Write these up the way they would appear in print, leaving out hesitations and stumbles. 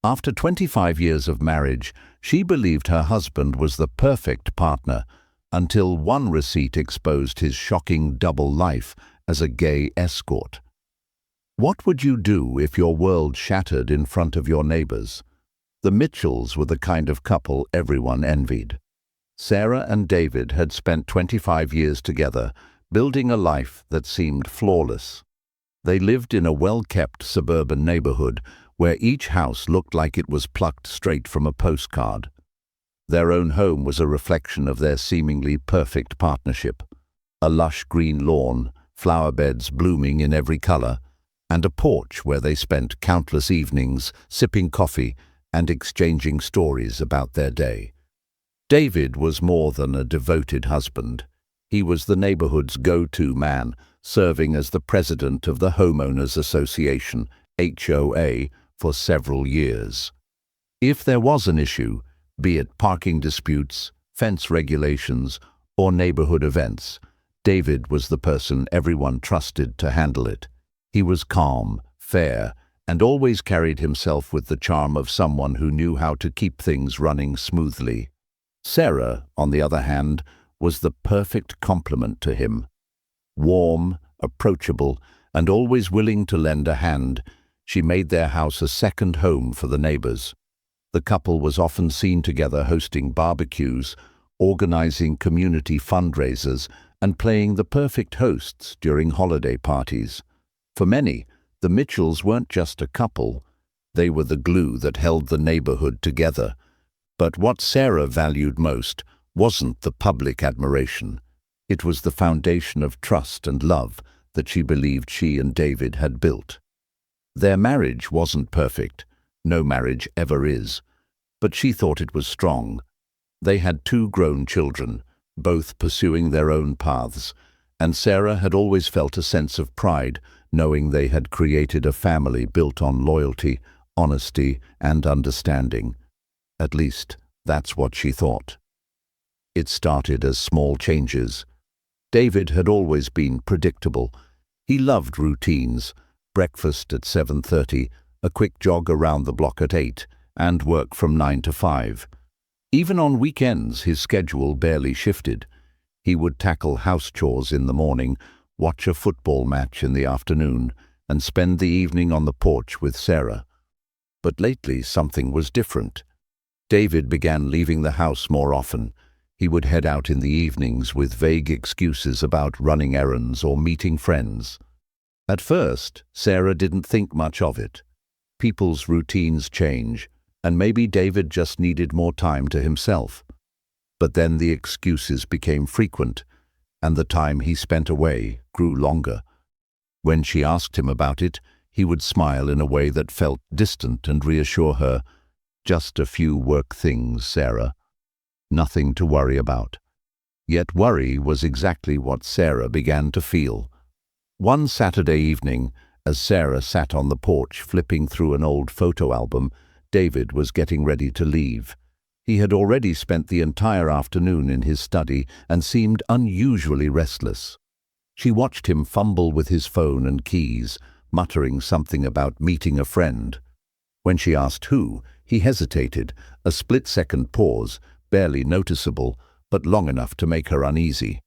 After 25 years of marriage, she believed her husband was the perfect partner until one receipt exposed his shocking double life as a gay escort. What would you do if your world shattered in front of your neighbors? The Mitchells were the kind of couple everyone envied. Sarah and David had spent 25 years together, building a life that seemed flawless. They lived in a well-kept suburban neighbourhood where each house looked like it was plucked straight from a postcard. Their own home was a reflection of their seemingly perfect partnership. A lush green lawn, flower beds blooming in every colour, and a porch where they spent countless evenings sipping coffee and exchanging stories about their day. David was more than a devoted husband. He was the neighbourhood's go-to man, serving as the president of the Homeowners Association, HOA, for several years. If there was an issue, be it parking disputes, fence regulations, or neighbourhood events, David was the person everyone trusted to handle it. He was calm, fair, and always carried himself with the charm of someone who knew how to keep things running smoothly. Sarah, on the other hand, was the perfect complement to him. Warm, approachable, and always willing to lend a hand, she made their house a second home for the neighbors. The couple was often seen together hosting barbecues, organizing community fundraisers, and playing the perfect hosts during holiday parties. For many, the Mitchells weren't just a couple, they were the glue that held the neighborhood together. But what Sarah valued most wasn't the public admiration. It was the foundation of trust and love that she believed she and David had built. Their marriage wasn't perfect, no marriage ever is, but she thought it was strong. They had 2 grown children, both pursuing their own paths, and Sarah had always felt a sense of pride knowing they had created a family built on loyalty, honesty, and understanding. At least, that's what she thought. It started as small changes. David had always been predictable. He loved routines, breakfast at 7:30, a quick jog around the block at 8, and work from 9 to 5. Even on weekends, his schedule barely shifted. He would tackle house chores in the morning, watch a football match in the afternoon, and spend the evening on the porch with Sarah. But lately, something was different. David began leaving the house more often. He would head out in the evenings with vague excuses about running errands or meeting friends. At first, Sarah didn't think much of it. People's routines change, and maybe David just needed more time to himself. But then the excuses became frequent, and the time he spent away grew longer. When she asked him about it, he would smile in a way that felt distant and reassure her, "Just a few work things, Sarah. Nothing to worry about." Yet worry was exactly what Sarah began to feel. One Saturday evening, as Sarah sat on the porch flipping through an old photo album, David was getting ready to leave. He had already spent the entire afternoon in his study and seemed unusually restless. She watched him fumble with his phone and keys, muttering something about meeting a friend. When she asked who, he hesitated, a split-second pause, barely noticeable, but long enough to make her uneasy.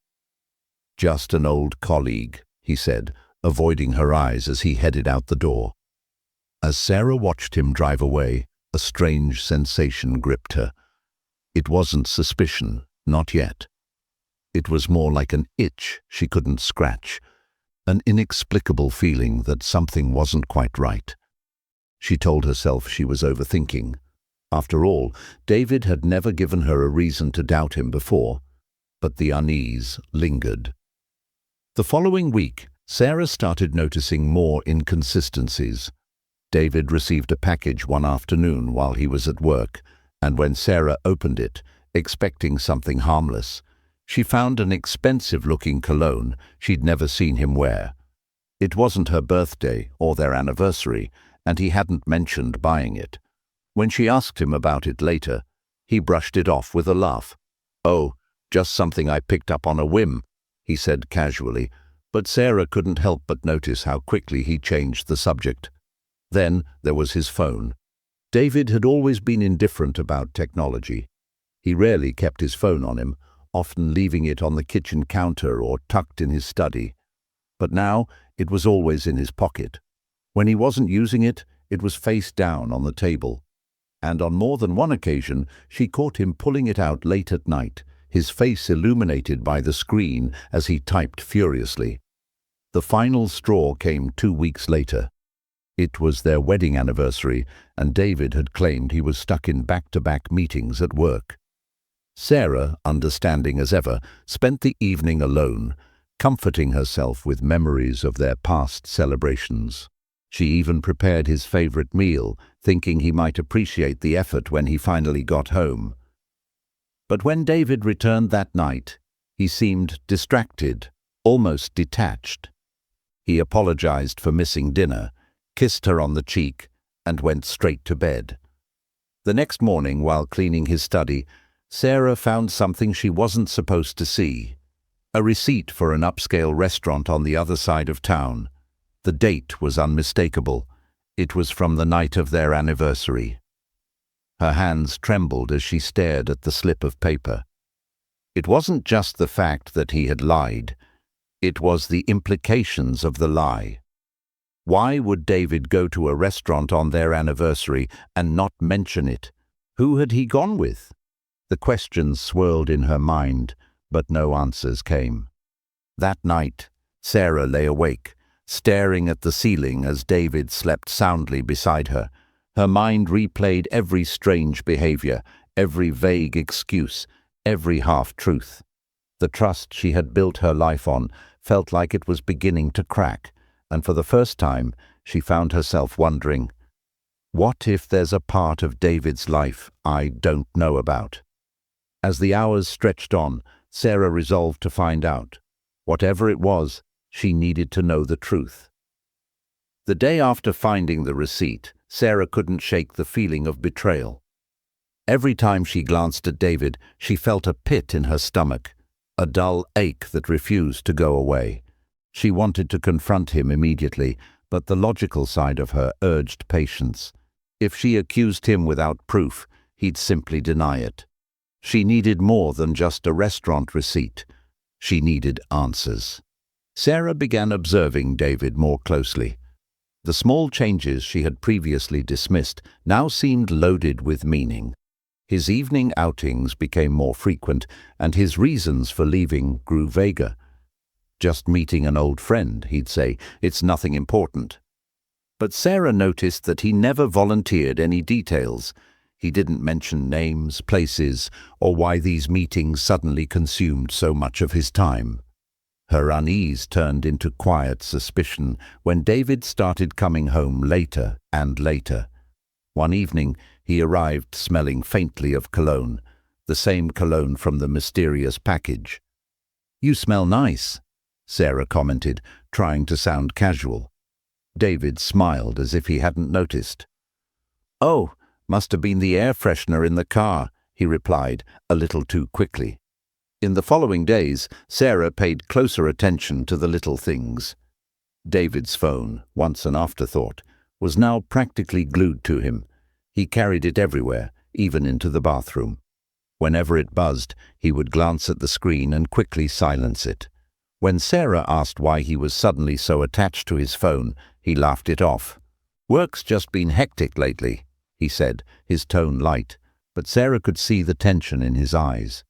"Just an old colleague," he said, avoiding her eyes as he headed out the door. As Sarah watched him drive away, a strange sensation gripped her. It wasn't suspicion, not yet. It was more like an itch she couldn't scratch, an inexplicable feeling that something wasn't quite right. She told herself she was overthinking. After all, David had never given her a reason to doubt him before, but the unease lingered. The following week, Sarah started noticing more inconsistencies. David received a package one afternoon while he was at work, and when Sarah opened it, expecting something harmless, she found an expensive-looking cologne she'd never seen him wear. It wasn't her birthday or their anniversary, and he hadn't mentioned buying it. When she asked him about it later, he brushed it off with a laugh. "Oh, just something I picked up on a whim," he said casually, but Sarah couldn't help but notice how quickly he changed the subject. Then there was his phone. David had always been indifferent about technology. He rarely kept his phone on him, often leaving it on the kitchen counter or tucked in his study. But now it was always in his pocket. When he wasn't using it, it was face down on the table. And on more than one occasion, she caught him pulling it out late at night, his face illuminated by the screen as he typed furiously. The final straw came 2 weeks later. It was their wedding anniversary, and David had claimed he was stuck in back-to-back meetings at work. Sarah, understanding as ever, spent the evening alone, comforting herself with memories of their past celebrations. She even prepared his favorite meal, thinking he might appreciate the effort when he finally got home. But when David returned that night, he seemed distracted, almost detached. He apologized for missing dinner, kissed her on the cheek, and went straight to bed. The next morning, while cleaning his study, Sarah found something she wasn't supposed to see. A receipt for an upscale restaurant on the other side of town. The date was unmistakable. It was from the night of their anniversary. Her hands trembled as she stared at the slip of paper. It wasn't just the fact that he had lied. It was the implications of the lie. Why would David go to a restaurant on their anniversary and not mention it? Who had he gone with? The questions swirled in her mind, but no answers came. That night, Sarah lay awake, staring at the ceiling as David slept soundly beside her. Her mind replayed every strange behavior, every vague excuse, every half-truth. The trust she had built her life on felt like it was beginning to crack, and for the first time, she found herself wondering, what if there's a part of David's life I don't know about? As the hours stretched on, Sarah resolved to find out. Whatever it was, she needed to know the truth. The day after finding the receipt, Sarah couldn't shake the feeling of betrayal. Every time she glanced at David, she felt a pit in her stomach, a dull ache that refused to go away. She wanted to confront him immediately, but the logical side of her urged patience. If she accused him without proof, he'd simply deny it. She needed more than just a restaurant receipt. She needed answers. Sarah began observing David more closely. The small changes she had previously dismissed now seemed loaded with meaning. His evening outings became more frequent, and his reasons for leaving grew vaguer. Just meeting an old friend, he'd say, it's nothing important. But Sarah noticed that he never volunteered any details. He didn't mention names, places, or why these meetings suddenly consumed so much of his time. Her unease turned into quiet suspicion when David started coming home later and later. One evening, he arrived smelling faintly of cologne, the same cologne from the mysterious package. "You smell nice," Sarah commented, trying to sound casual. David smiled as if he hadn't noticed. "Oh, must have been the air freshener in the car," he replied, a little too quickly. In the following days, Sarah paid closer attention to the little things. David's phone, once an afterthought, was now practically glued to him. He carried it everywhere, even into the bathroom. Whenever it buzzed, he would glance at the screen and quickly silence it. When Sarah asked why he was suddenly so attached to his phone, he laughed it off. "Work's just been hectic lately," he said, his tone light, but Sarah could see the tension in his eyes.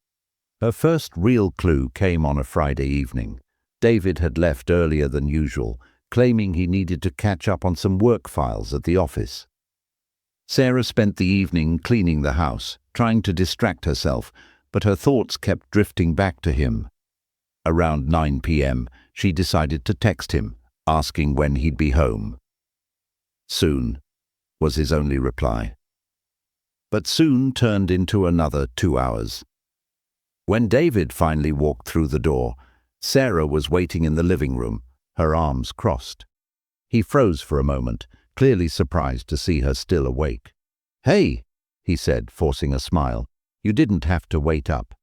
Her first real clue came on a Friday evening. David had left earlier than usual, claiming he needed to catch up on some work files at the office. Sarah spent the evening cleaning the house, trying to distract herself, but her thoughts kept drifting back to him. Around 9 p.m., she decided to text him, asking when he'd be home. "Soon," was his only reply. But soon turned into another 2 hours. When David finally walked through the door, Sarah was waiting in the living room, her arms crossed. He froze for a moment, clearly surprised to see her still awake. "Hey," he said, forcing a smile. "You didn't have to wait up."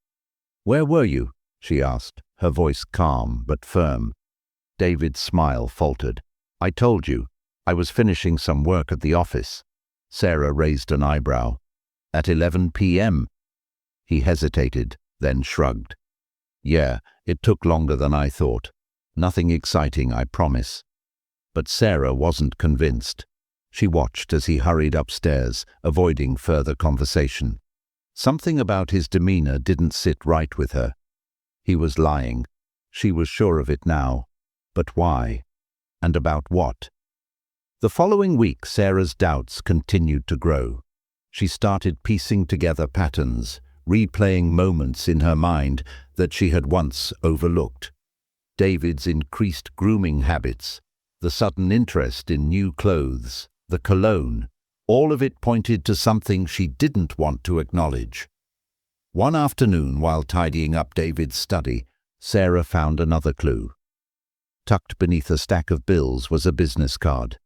"Where were you?" she asked, her voice calm but firm. David's smile faltered. "I told you, I was finishing some work at the office." Sarah raised an eyebrow. At 11 p.m. He hesitated, then shrugged. Yeah, it took longer than I thought. Nothing exciting, I promise. But Sarah wasn't convinced. She watched as he hurried upstairs, avoiding further conversation. Something about his demeanor didn't sit right with her. He was lying. She was sure of it now. But why? And about what? The following week, Sarah's doubts continued to grow. She started piecing together patterns, replaying moments in her mind that she had once overlooked. David's increased grooming habits, the sudden interest in new clothes, the cologne, all of it pointed to something she didn't want to acknowledge. One afternoon, while tidying up David's study, Sarah found another clue. Tucked beneath a stack of bills was a business card.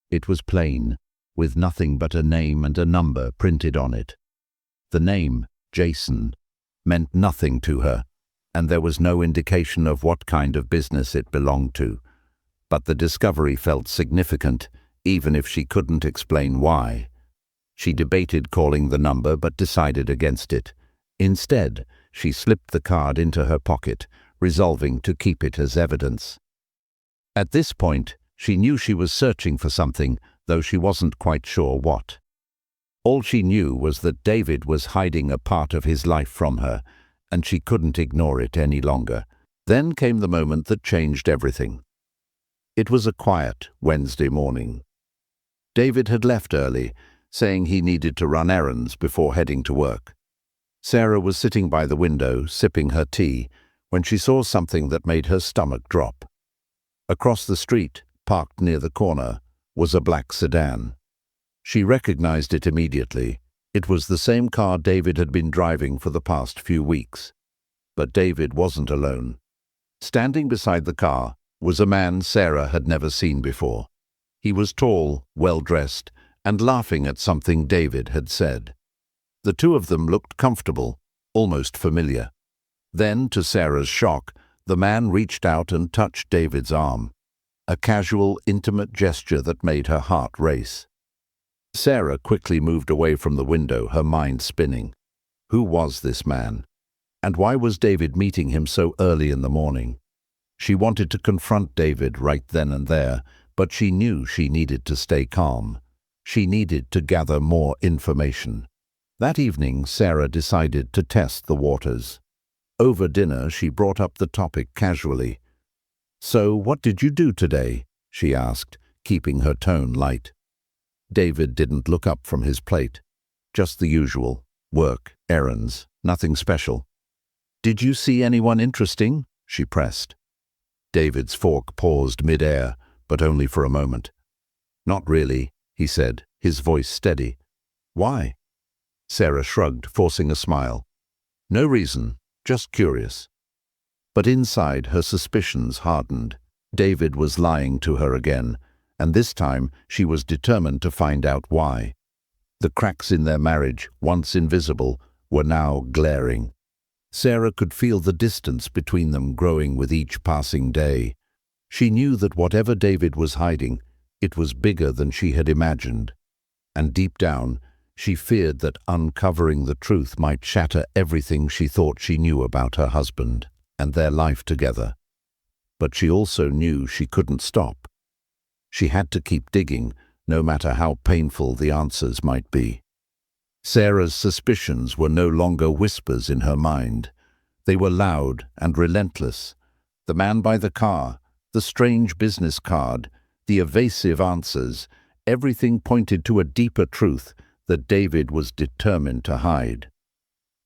It was plain, with nothing but a name and a number printed on it. The name, Jason, meant nothing to her, and there was no indication of what kind of business it belonged to. But the discovery felt significant, even if she couldn't explain why. She debated calling the number but decided against it. Instead, she slipped the card into her pocket, resolving to keep it as evidence. At this point, she knew she was searching for something, though she wasn't quite sure what. All she knew was that David was hiding a part of his life from her, and she couldn't ignore it any longer. Then came the moment that changed everything. It was a quiet Wednesday morning. David had left early, saying he needed to run errands before heading to work. Sarah was sitting by the window, sipping her tea, when she saw something that made her stomach drop. Across the street, parked near the corner, was a black sedan. She recognized it immediately. It was the same car David had been driving for the past few weeks. But David wasn't alone. Standing beside the car was a man Sarah had never seen before. He was tall, well-dressed, and laughing at something David had said. The two of them looked comfortable, almost familiar. Then, to Sarah's shock, the man reached out and touched David's arm, a casual, intimate gesture that made her heart race. Sarah quickly moved away from the window, her mind spinning. Who was this man? And why was David meeting him so early in the morning? She wanted to confront David right then and there, but she knew she needed to stay calm. She needed to gather more information. That evening, Sarah decided to test the waters. Over dinner, she brought up the topic casually. "So, what did you do today?" she asked, keeping her tone light. David didn't look up from his plate. Just the usual. Work, errands, nothing special. "Did you see anyone interesting?" she pressed. David's fork paused mid-air, but only for a moment. "Not really," he said, his voice steady. "Why?" Sarah shrugged, forcing a smile. "No reason, just curious." But inside, her suspicions hardened. David was lying to her again, and this time she was determined to find out why. The cracks in their marriage, once invisible, were now glaring. Sarah could feel the distance between them growing with each passing day. She knew that whatever David was hiding, it was bigger than she had imagined. And deep down, she feared that uncovering the truth might shatter everything she thought she knew about her husband and their life together. But she also knew she couldn't stop. She had to keep digging, no matter how painful the answers might be. Sarah's suspicions were no longer whispers in her mind. They were loud and relentless. The man by the car, the strange business card, the evasive answers, everything pointed to a deeper truth that David was determined to hide.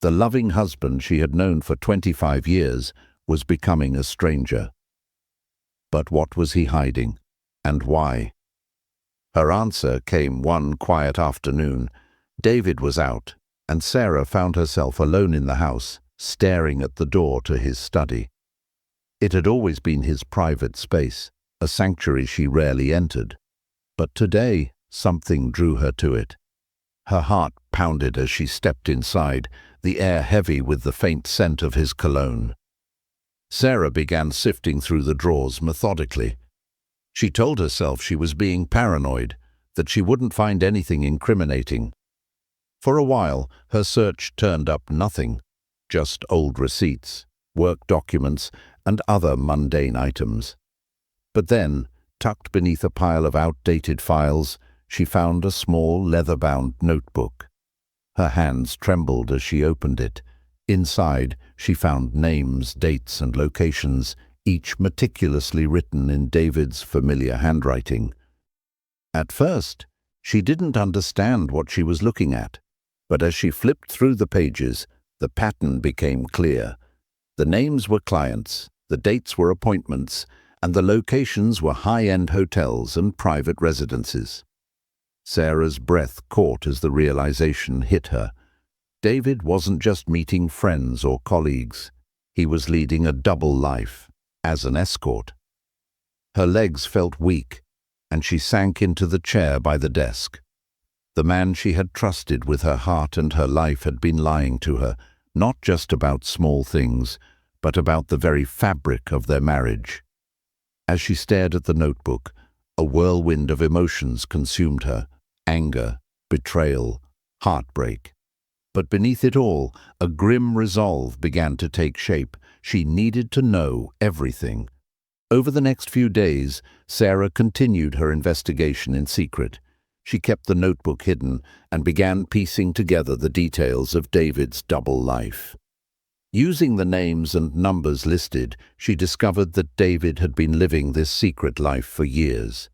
The loving husband she had known for 25 years was becoming a stranger. But what was he hiding, and why? Her answer came one quiet afternoon. David was out, and Sarah found herself alone in the house, staring at the door to his study. It had always been his private space, a sanctuary she rarely entered. But today, something drew her to it. Her heart pounded as she stepped inside, the air heavy with the faint scent of his cologne. Sarah began sifting through the drawers methodically. She told herself she was being paranoid, that she wouldn't find anything incriminating. For a while, her search turned up nothing, just old receipts, work documents, and other mundane items. But then, tucked beneath a pile of outdated files, she found a small leather-bound notebook. Her hands trembled as she opened it. Inside, she found names, dates, and locations, each meticulously written in David's familiar handwriting. At first, she didn't understand what she was looking at, but as she flipped through the pages, the pattern became clear. The names were clients, the dates were appointments, and the locations were high-end hotels and private residences. Sarah's breath caught as the realization hit her. David wasn't just meeting friends or colleagues. He was leading a double life, as an escort. Her legs felt weak, and she sank into the chair by the desk. The man she had trusted with her heart and her life had been lying to her, not just about small things, but about the very fabric of their marriage. As she stared at the notebook, a whirlwind of emotions consumed her: anger, betrayal, heartbreak. But beneath it all, a grim resolve began to take shape. She needed to know everything. Over the next few days, Sarah continued her investigation in secret. She kept the notebook hidden and began piecing together the details of David's double life. Using the names and numbers listed, she discovered that David had been living this secret life for years.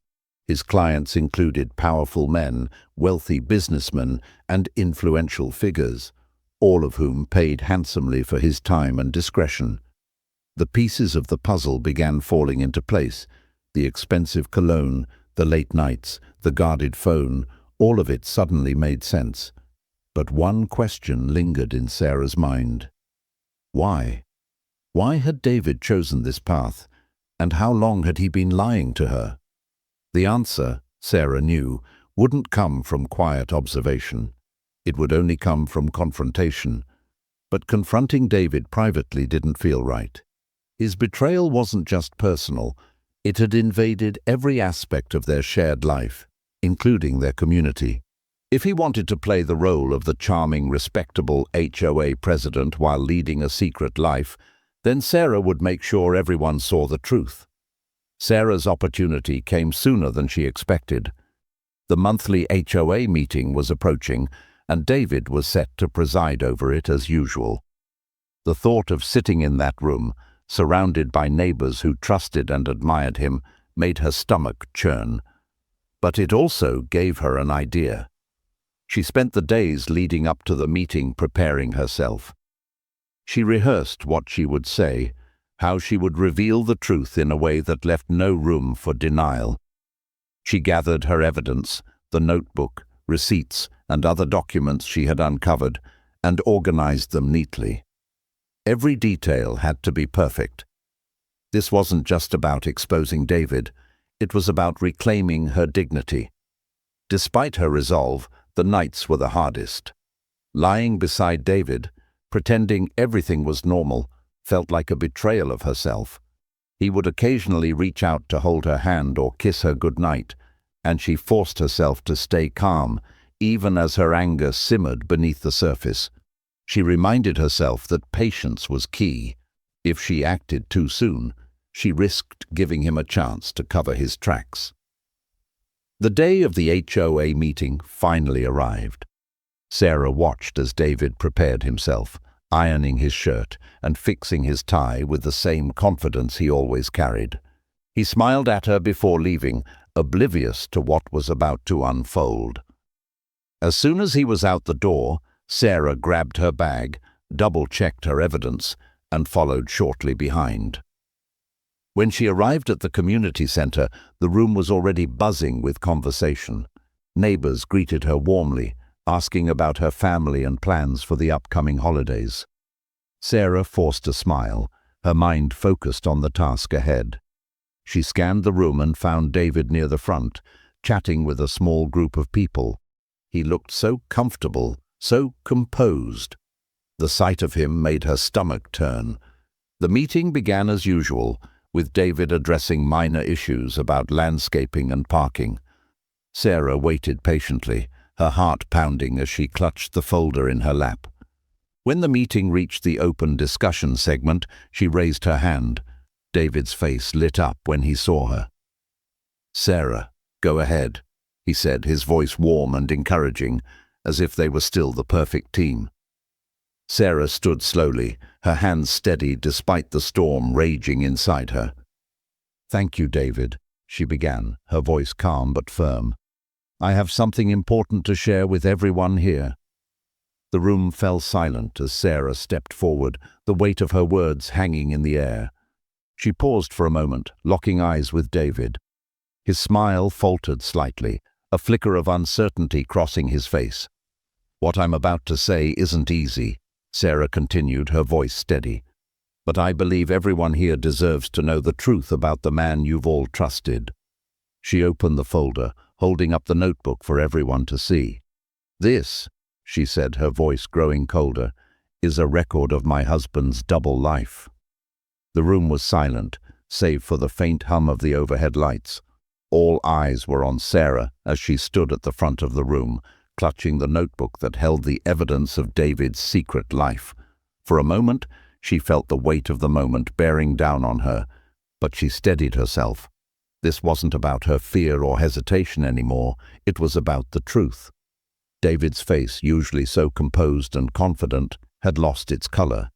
His clients included powerful men, wealthy businessmen, and influential figures, all of whom paid handsomely for his time and discretion. The pieces of the puzzle began falling into place: the expensive cologne, the late nights, the guarded phone, all of it suddenly made sense. But one question lingered in Sarah's mind. Why? Why had David chosen this path, and how long had he been lying to her? The answer, Sarah knew, wouldn't come from quiet observation. It would only come from confrontation. But confronting David privately didn't feel right. His betrayal wasn't just personal. It had invaded every aspect of their shared life, including their community. If he wanted to play the role of the charming, respectable HOA president while leading a secret life, then Sarah would make sure everyone saw the truth. Sarah's opportunity came sooner than she expected. The monthly HOA meeting was approaching, and David was set to preside over it as usual. The thought of sitting in that room, surrounded by neighbors who trusted and admired him, made her stomach churn. But it also gave her an idea. She spent the days leading up to the meeting preparing herself. She rehearsed what she would say, how she would reveal the truth in a way that left no room for denial. She gathered her evidence, the notebook, receipts, and other documents she had uncovered, and organized them neatly. Every detail had to be perfect. This wasn't just about exposing David. It was about reclaiming her dignity. Despite her resolve, the nights were the hardest. Lying beside David, pretending everything was normal, felt like a betrayal of herself. He would occasionally reach out to hold her hand or kiss her goodnight, and she forced herself to stay calm, even as her anger simmered beneath the surface. She reminded herself that patience was key. If she acted too soon, she risked giving him a chance to cover his tracks. The day of the HOA meeting finally arrived. Sarah watched as David prepared himself, ironing his shirt and fixing his tie with the same confidence he always carried. He smiled at her before leaving, oblivious to what was about to unfold. As soon as he was out the door, Sarah grabbed her bag, double-checked her evidence, and followed shortly behind. When she arrived at the community center, the room was already buzzing with conversation. Neighbors greeted her warmly, asking about her family and plans for the upcoming holidays. Sarah forced a smile, her mind focused on the task ahead. She scanned the room and found David near the front, chatting with a small group of people. He looked so comfortable, so composed. The sight of him made her stomach turn. The meeting began as usual, with David addressing minor issues about landscaping and parking. Sarah waited patiently, her heart pounding as she clutched the folder in her lap. When the meeting reached the open discussion segment, she raised her hand. David's face lit up when he saw her. "Sarah, go ahead," he said, his voice warm and encouraging, as if they were still the perfect team. Sarah stood slowly, her hands steady despite the storm raging inside her. "Thank you, David," she began, her voice calm but firm. "I have something important to share with everyone here." The room fell silent as Sarah stepped forward, the weight of her words hanging in the air. She paused for a moment, locking eyes with David. His smile faltered slightly, a flicker of uncertainty crossing his face. "What I'm about to say isn't easy," Sarah continued, her voice steady. "But I believe everyone here deserves to know the truth about the man you've all trusted." She opened the folder, holding up the notebook for everyone to see. "This," she said, her voice growing colder, "is a record of my husband's double life." The room was silent, save for the faint hum of the overhead lights. All eyes were on Sarah as she stood at the front of the room, clutching the notebook that held the evidence of David's secret life. For a moment, she felt the weight of the moment bearing down on her, but she steadied herself. This wasn't about her fear or hesitation anymore, it was about the truth. David's face, usually so composed and confident, had lost its color.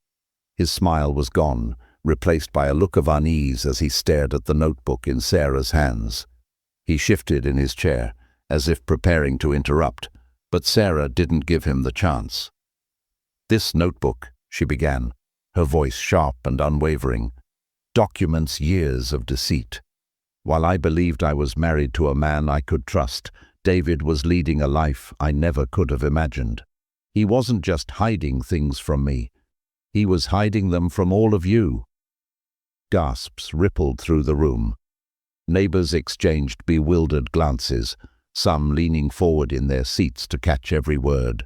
His smile was gone, replaced by a look of unease as he stared at the notebook in Sarah's hands. He shifted in his chair, as if preparing to interrupt, but Sarah didn't give him the chance. "This notebook," she began, her voice sharp and unwavering, "documents years of deceit. While I believed I was married to a man I could trust, David was leading a life I never could have imagined. He wasn't just hiding things from me. He was hiding them from all of you." Gasps rippled through the room. Neighbors exchanged bewildered glances, some leaning forward in their seats to catch every word.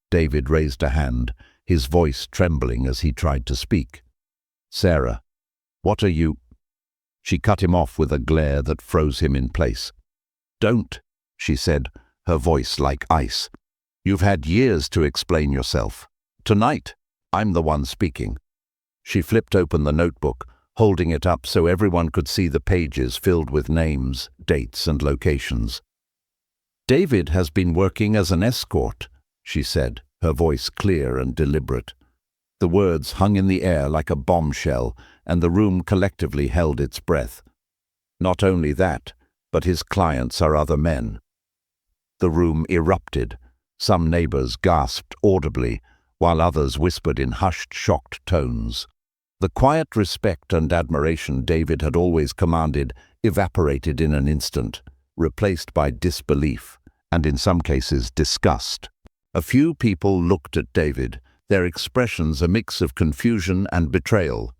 David raised a hand, his voice trembling as he tried to speak. "Sarah, what are you—" She cut him off with a glare that froze him in place. "Don't," she said, her voice like ice. "You've had years to explain yourself. Tonight, I'm the one speaking." She flipped open the notebook, holding it up so everyone could see the pages filled with names, dates, and locations. "David has been working as an escort," she said, her voice clear and deliberate. The words hung in the air like a bombshell, and the room collectively held its breath. "Not only that, but his clients are other men." The room erupted. Some neighbors gasped audibly, while others whispered in hushed, shocked tones. The quiet respect and admiration David had always commanded evaporated in an instant, replaced by disbelief, and in some cases disgust. A few people looked at David, their expressions a mix of confusion and betrayal.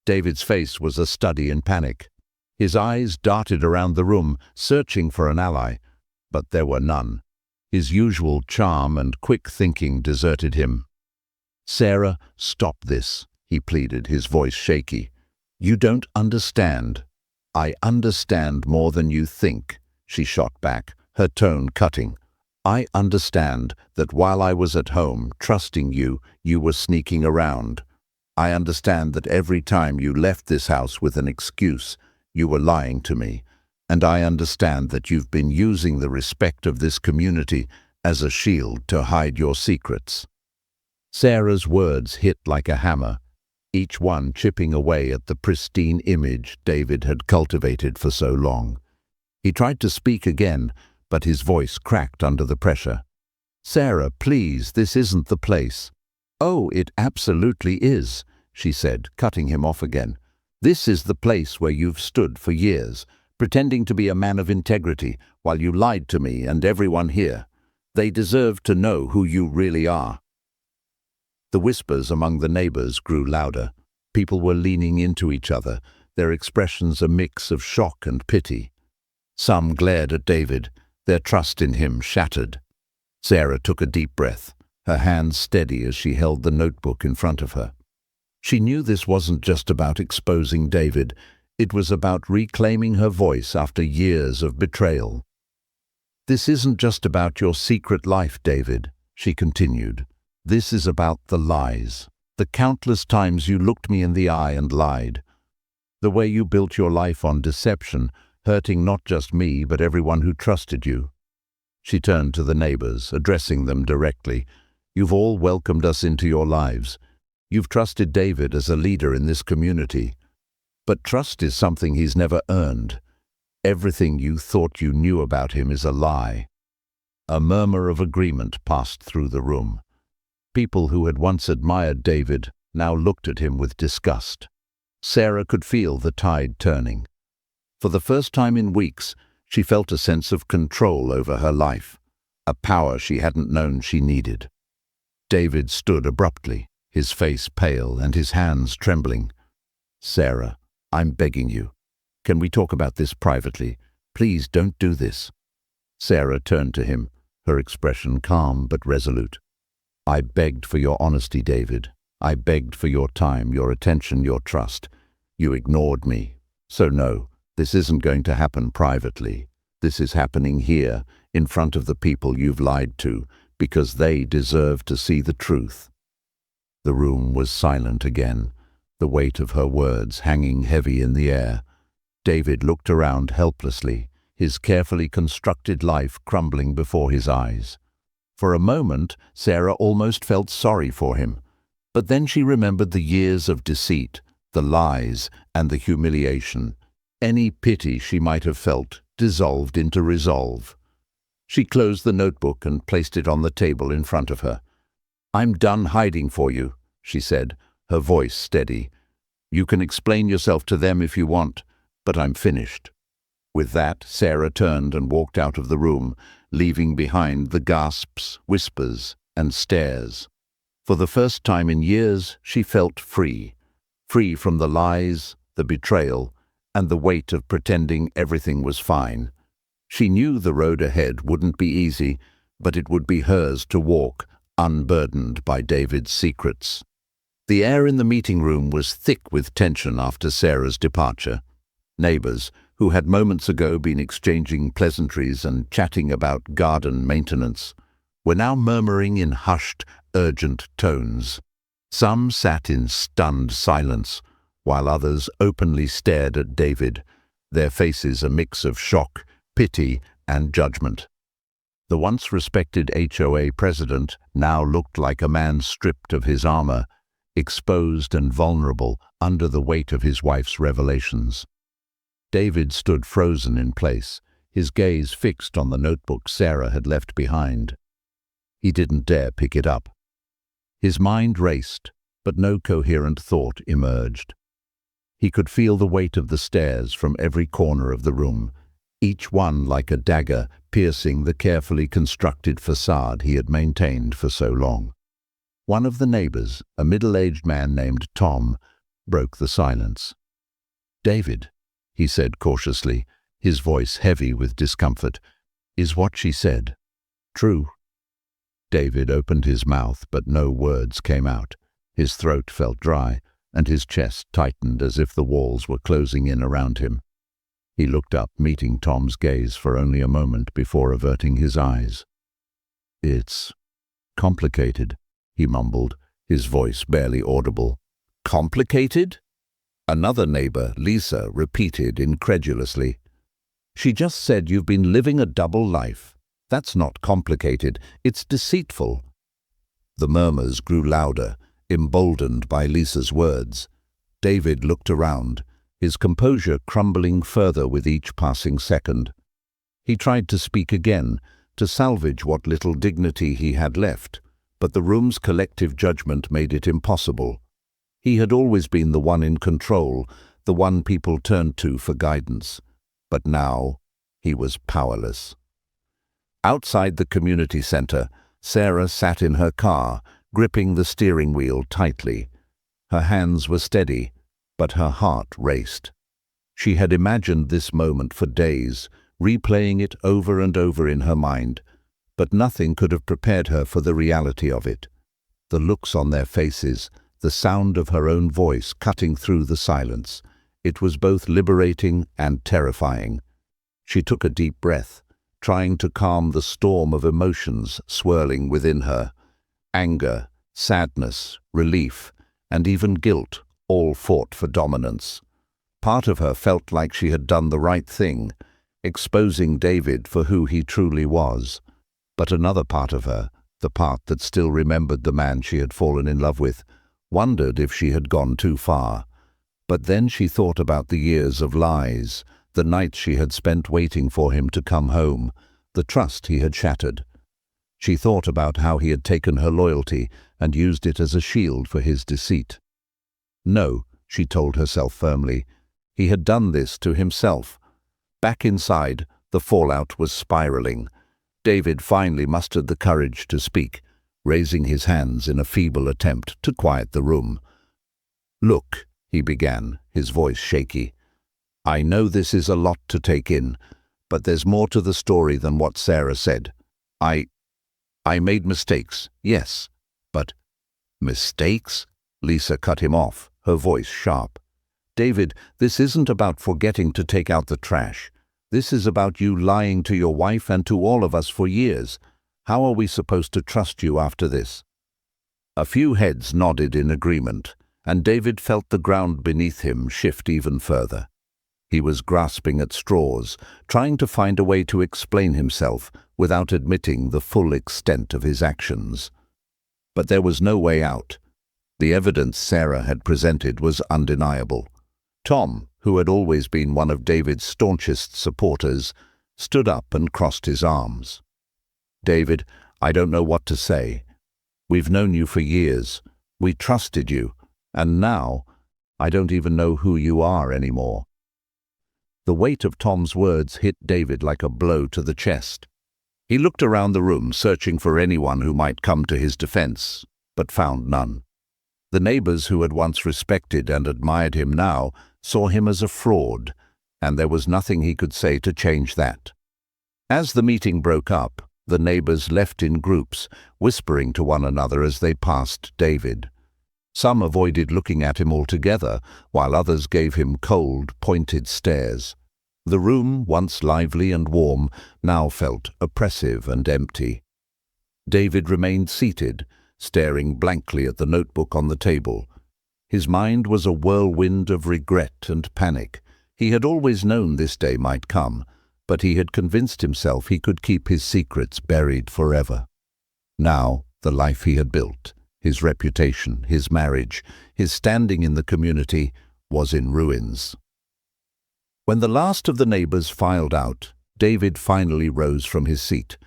David's face was a study in panic. His eyes darted around the room, searching for an ally, but there were none. His usual charm and quick thinking deserted him. "Sarah, stop this," he pleaded, his voice shaky. "You don't understand." "I understand more than you think," she shot back, her tone cutting. "I understand that while I was at home, trusting you, you were sneaking around. I understand that every time you left this house with an excuse, you were lying to me. And I understand that you've been using the respect of this community as a shield to hide your secrets." Sarah's words hit like a hammer, each one chipping away at the pristine image David had cultivated for so long. He tried to speak again, but his voice cracked under the pressure. "Sarah, please, this isn't the place." "Oh, it absolutely is," she said, cutting him off again. "This is the place where you've stood for years, pretending to be a man of integrity while you lied to me and everyone here. They deserve to know who you really are." The whispers among the neighbors grew louder. People were leaning into each other, their expressions a mix of shock and pity. Some glared at David, their trust in him shattered. Sarah took a deep breath, her hands steady as she held the notebook in front of her. She knew this wasn't just about exposing David, it was about reclaiming her voice after years of betrayal. "This isn't just about your secret life, David," she continued. "This is about the lies. The countless times you looked me in the eye and lied. The way you built your life on deception, hurting not just me but everyone who trusted you." She turned to the neighbors, addressing them directly. "You've all welcomed us into your lives. You've trusted David as a leader in this community. But trust is something he's never earned. Everything you thought you knew about him is a lie." A murmur of agreement passed through the room. People who had once admired David now looked at him with disgust. Sarah could feel the tide turning. For the first time in weeks, she felt a sense of control over her life, a power she hadn't known she needed. David stood abruptly, his face pale and his hands trembling. "Sarah, I'm begging you. Can we talk about this privately? Please don't do this." Sarah turned to him, her expression calm but resolute. "I begged for your honesty, David. I begged for your time, your attention, your trust. You ignored me. So no, this isn't going to happen privately. This is happening here, in front of the people you've lied to, because they deserve to see the truth." The room was silent again, the weight of her words hanging heavy in the air. David looked around helplessly, his carefully constructed life crumbling before his eyes. For a moment, Sarah almost felt sorry for him. But then she remembered the years of deceit, the lies, and the humiliation. Any pity she might have felt dissolved into resolve. She closed the notebook and placed it on the table in front of her. "I'm done hiding for you," she said, her voice steady. "You can explain yourself to them if you want, but I'm finished." With that, Sarah turned and walked out of the room, leaving behind the gasps, whispers, and stares. For the first time in years, she felt free. Free from the lies, the betrayal, and the weight of pretending everything was fine. She knew the road ahead wouldn't be easy, but it would be hers to walk, unburdened by David's secrets. The air in the meeting room was thick with tension after Sarah's departure. Neighbors, who had moments ago been exchanging pleasantries and chatting about garden maintenance, were now murmuring in hushed, urgent tones. Some sat in stunned silence, while others openly stared at David, their faces a mix of shock, pity, and judgment. The once respected HOA president now looked like a man stripped of his armor, exposed and vulnerable under the weight of his wife's revelations. David stood frozen in place, his gaze fixed on the notebook Sarah had left behind. He didn't dare pick it up. His mind raced, but no coherent thought emerged. He could feel the weight of the stares from every corner of the room, each one like a dagger piercing the carefully constructed facade he had maintained for so long. One of the neighbors, a middle-aged man named Tom, broke the silence. "David," he said cautiously, his voice heavy with discomfort, "is what she said true?" David opened his mouth, but no words came out. His throat felt dry, and his chest tightened as if the walls were closing in around him. He looked up, meeting Tom's gaze for only a moment before averting his eyes. "It's complicated," he mumbled, his voice barely audible. "Complicated?" Another neighbor, Lisa, repeated incredulously. "She just said you've been living a double life. That's not complicated, it's deceitful." The murmurs grew louder, emboldened by Lisa's words. David looked around, his composure crumbling further with each passing second. He tried to speak again, to salvage what little dignity he had left, but the room's collective judgment made it impossible. He had always been the one in control, the one people turned to for guidance. But now he was powerless. Outside the community center, Sarah sat in her car, gripping the steering wheel tightly. Her hands were steady, but her heart raced. She had imagined this moment for days, replaying it over and over in her mind, but nothing could have prepared her for the reality of it. The looks on their faces, the sound of her own voice cutting through the silence. It was both liberating and terrifying. She took a deep breath, trying to calm the storm of emotions swirling within her. Anger, sadness, relief, and even guilt all fought for dominance. Part of her felt like she had done the right thing, exposing David for who he truly was. But another part of her, the part that still remembered the man she had fallen in love with, wondered if she had gone too far. But then she thought about the years of lies, the nights she had spent waiting for him to come home, the trust he had shattered. She thought about how he had taken her loyalty and used it as a shield for his deceit. No, she told herself firmly, he had done this to himself. Back inside, the fallout was spiraling. David finally mustered the courage to speak, raising his hands in a feeble attempt to quiet the room. "Look," he began, his voice shaky. "I know this is a lot to take in, but there's more to the story than what Sarah said. I made mistakes, yes, but—" "Mistakes?" Lisa cut him off, her voice sharp. "David, this isn't about forgetting to take out the trash. This is about you lying to your wife and to all of us for years. How are we supposed to trust you after this?" A few heads nodded in agreement, and David felt the ground beneath him shift even further. He was grasping at straws, trying to find a way to explain himself without admitting the full extent of his actions. But there was no way out. The evidence Sarah had presented was undeniable. Tom, who had always been one of David's staunchest supporters, stood up and crossed his arms. "David, I don't know what to say. We've known you for years. We trusted you. And now, I don't even know who you are anymore." The weight of Tom's words hit David like a blow to the chest. He looked around the room, searching for anyone who might come to his defense, but found none. The neighbors who had once respected and admired him now saw him as a fraud, and there was nothing he could say to change that. As the meeting broke up, the neighbors left in groups, whispering to one another as they passed David. Some avoided looking at him altogether, while others gave him cold, pointed stares. The room, once lively and warm, now felt oppressive and empty. David remained seated, staring blankly at the notebook on the table. His mind was a whirlwind of regret and panic. He had always known this day might come, but he had convinced himself he could keep his secrets buried forever. Now, the life he had built, his reputation, his marriage, his standing in the community, was in ruins. When the last of the neighbors filed out, David finally rose from his seat.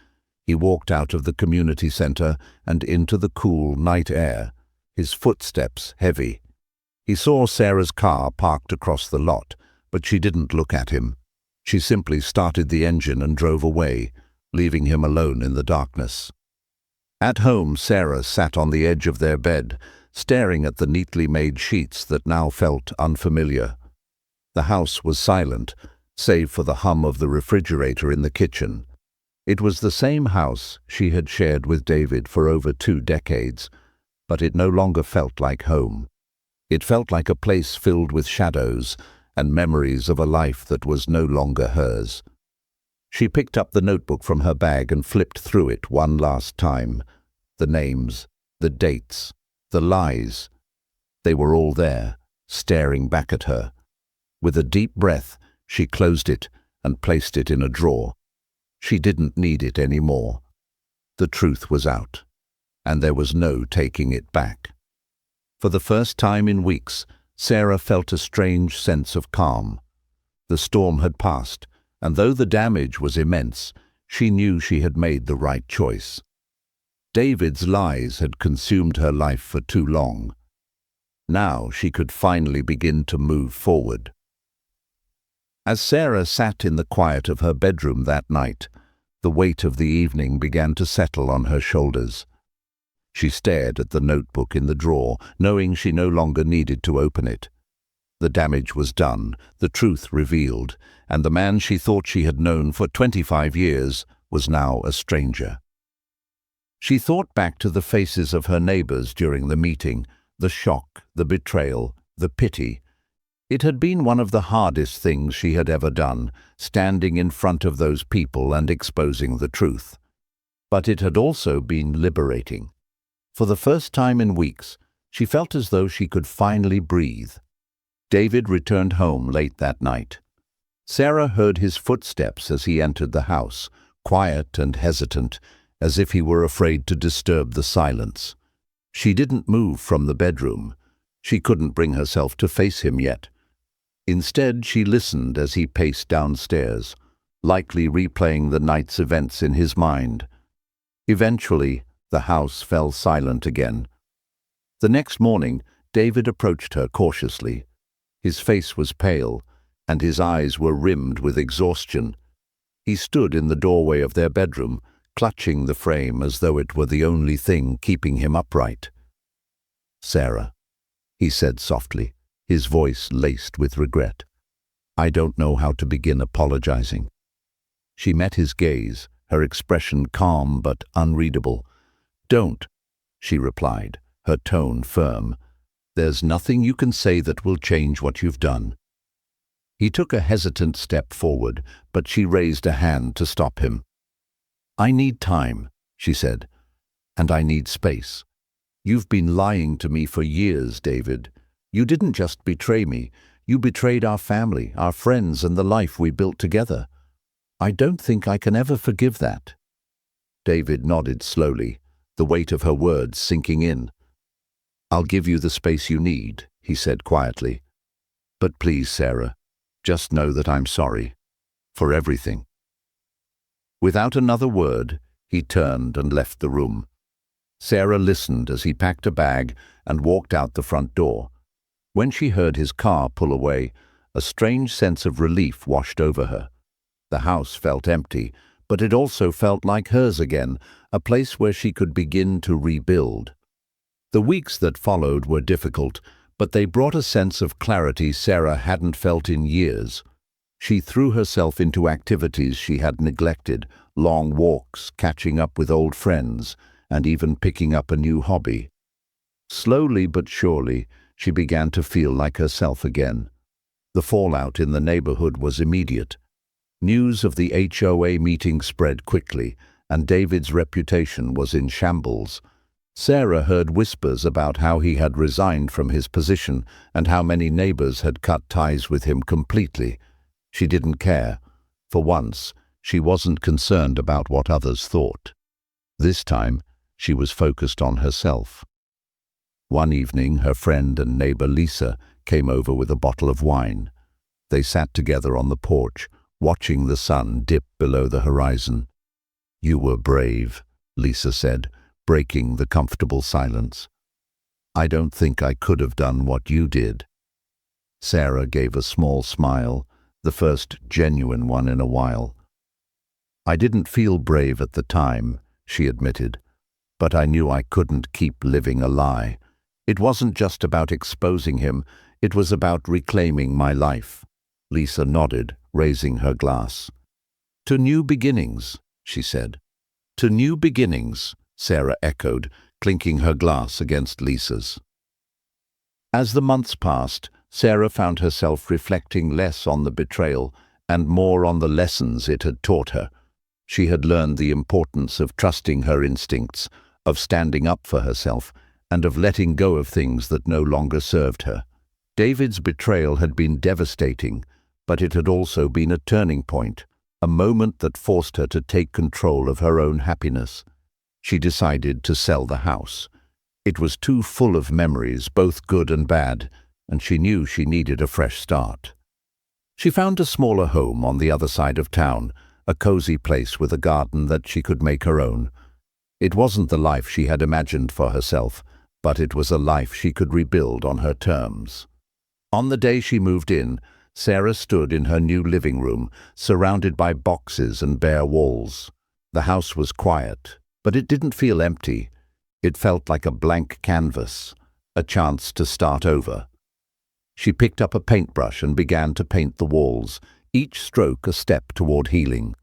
He walked out of the community center and into the cool night air, his footsteps heavy. He saw Sarah's car parked across the lot, but she didn't look at him. She simply started the engine and drove away, leaving him alone in the darkness. At home, Sarah sat on the edge of their bed, staring at the neatly made sheets that now felt unfamiliar. The house was silent, save for the hum of the refrigerator in the kitchen. It was the same house she had shared with David for over 2 decades, but it no longer felt like home. It felt like a place filled with shadows and memories of a life that was no longer hers. She picked up the notebook from her bag and flipped through it one last time. The names, the dates, the lies. They were all there, staring back at her. With a deep breath, she closed it and placed it in a drawer. She didn't need it anymore. The truth was out, and there was no taking it back. For the first time in weeks, Sarah felt a strange sense of calm. The storm had passed, and though the damage was immense, she knew she had made the right choice. David's lies had consumed her life for too long. Now she could finally begin to move forward. As Sarah sat in the quiet of her bedroom that night, the weight of the evening began to settle on her shoulders. She stared at the notebook in the drawer, knowing she no longer needed to open it. The damage was done, the truth revealed, and the man she thought she had known for 25 years was now a stranger. She thought back to the faces of her neighbors during the meeting, the shock, the betrayal, the pity. It had been one of the hardest things she had ever done, standing in front of those people and exposing the truth. But it had also been liberating. For the first time in weeks, she felt as though she could finally breathe. David returned home late that night. Sarah heard his footsteps as he entered the house, quiet and hesitant, as if he were afraid to disturb the silence. She didn't move from the bedroom. She couldn't bring herself to face him yet. Instead, she listened as he paced downstairs, likely replaying the night's events in his mind. Eventually, the house fell silent again. The next morning, David approached her cautiously. His face was pale, and his eyes were rimmed with exhaustion. He stood in the doorway of their bedroom, clutching the frame as though it were the only thing keeping him upright. "Sarah," he said softly, his voice laced with regret. "I don't know how to begin apologizing." She met his gaze, her expression calm but unreadable. "Don't," she replied, her tone firm. "There's nothing you can say that will change what you've done." He took a hesitant step forward, but she raised a hand to stop him. "I need time," she said, "and I need space. You've been lying to me for years, David. You didn't just betray me, you betrayed our family, our friends, and the life we built together. I don't think I can ever forgive that." David nodded slowly, the weight of her words sinking in. "I'll give you the space you need," he said quietly. "But please, Sarah, just know that I'm sorry. For everything." Without another word, he turned and left the room. Sarah listened as he packed a bag and walked out the front door. When she heard his car pull away, a strange sense of relief washed over her. The house felt empty, but it also felt like hers again, a place where she could begin to rebuild. The weeks that followed were difficult, but they brought a sense of clarity Sarah hadn't felt in years. She threw herself into activities she had neglected, long walks, catching up with old friends, and even picking up a new hobby. Slowly but surely, she began to feel like herself again. The fallout in the neighbourhood was immediate. News of the HOA meeting spread quickly, and David's reputation was in shambles. Sarah heard whispers about how he had resigned from his position and how many neighbours had cut ties with him completely. She didn't care. For once, she wasn't concerned about what others thought. This time, she was focused on herself. One evening, her friend and neighbour Lisa came over with a bottle of wine. They sat together on the porch, watching the sun dip below the horizon. "You were brave," Lisa said, breaking the comfortable silence. "I don't think I could have done what you did." Sarah gave a small smile, the first genuine one in a while. "I didn't feel brave at the time," she admitted, "but I knew I couldn't keep living a lie. It wasn't just about exposing him, it was about reclaiming my life." Lisa nodded, raising her glass. "To new beginnings," she said. "To new beginnings," Sarah echoed, clinking her glass against Lisa's. As the months passed, Sarah found herself reflecting less on the betrayal and more on the lessons it had taught her. She had learned the importance of trusting her instincts, of standing up for herself, and of letting go of things that no longer served her. David's betrayal had been devastating, but it had also been a turning point, a moment that forced her to take control of her own happiness. She decided to sell the house. It was too full of memories, both good and bad, and she knew she needed a fresh start. She found a smaller home on the other side of town, a cozy place with a garden that she could make her own. It wasn't the life she had imagined for herself, but it was a life she could rebuild on her terms. On the day she moved in, Sarah stood in her new living room, surrounded by boxes and bare walls. The house was quiet, but it didn't feel empty. It felt like a blank canvas, a chance to start over. She picked up a paintbrush and began to paint the walls, each stroke a step toward healing.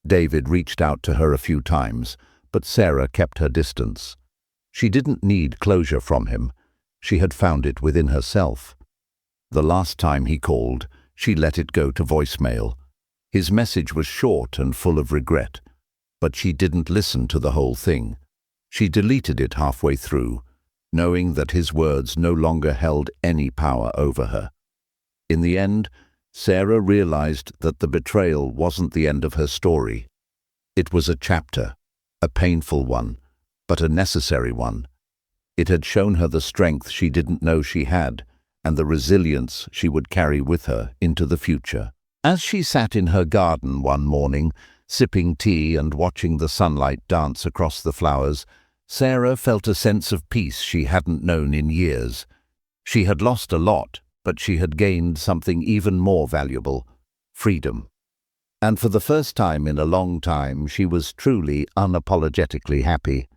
David reached out to her a few times, but Sarah kept her distance. She didn't need closure from him. She had found it within herself. The last time he called, she let it go to voicemail. His message was short and full of regret, but she didn't listen to the whole thing. She deleted it halfway through, knowing that his words no longer held any power over her. In the end, Sarah realized that the betrayal wasn't the end of her story. It was a chapter, a painful one, but a necessary one. It had shown her the strength she didn't know she had, and the resilience she would carry with her into the future. As she sat in her garden one morning, sipping tea and watching the sunlight dance across the flowers, Sarah felt a sense of peace she hadn't known in years. She had lost a lot, but she had gained something even more valuable: freedom. And for the first time in a long time, she was truly unapologetically happy.